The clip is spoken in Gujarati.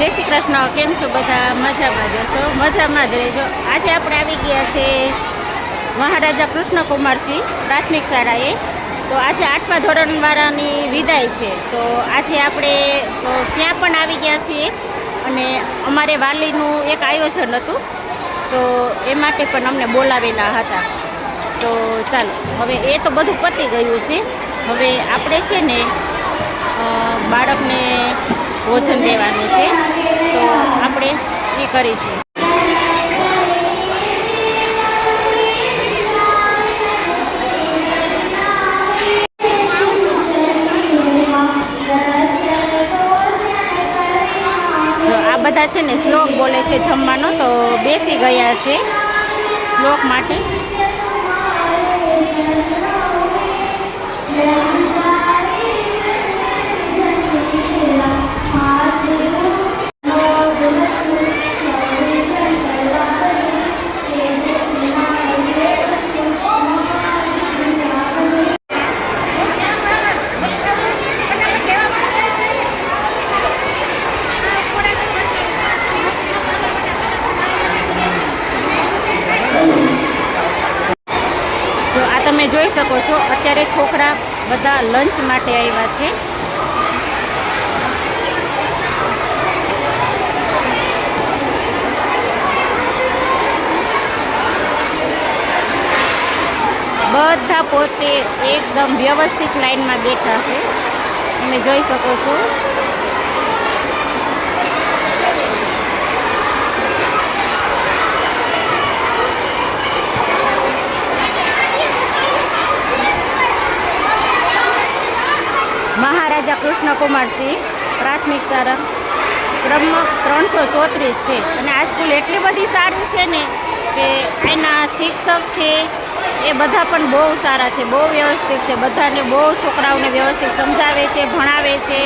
જય શ્રી કૃષ્ણ. કેમ છો બધા? મજામાં જશો? મજામાં જ રહેજો. આજે આપણે આવી ગયા છે મહારાજા કૃષ્ણકુમારસિંહ પ્રાથમિક શાળાએ. તો આજે 8મા ધોરણવાળાની વિદાય છે. તો આજે આપણે ત્યાં પણ આવી ગયા છીએ અને અમારે વાલીનું એક આયોજન હતું, તો એ માટે પણ અમને બોલાવેલા હતા. તો ચાલો, હવે એ તો બધું પતી ગયું છે. હવે આપણે છે ને બાળકને ભોજન દેવાનું છે, તો આપણે એ કરીશું. જો આ બધા છે ને શ્લોક બોલે છે જમવાનો, તો બેસી ગયા છે શ્લોક માટે. જો આ તમે જોઈ શકો છો, અત્યારે છોકરા બધા લંચ માટે આવ્યા છે. બધા પોતે એકદમ વ્યવસ્થિત લાઈનમાં બેઠા છે, તમે જોઈ શકો છો. મહારાજા કૃષ્ણકુમારસિંહ પ્રાથમિક શાળા ક્રમ 334 છે. અને આ સ્કૂલ એટલી બધી સારી છે ને કે એના શિક્ષક છે એ બધા પણ બહુ સારા છે, બહુ વ્યવસ્થિત છે. બધાને બહુ છોકરાઓને વ્યવસ્થિત સમજાવે છે, ભણાવે છે.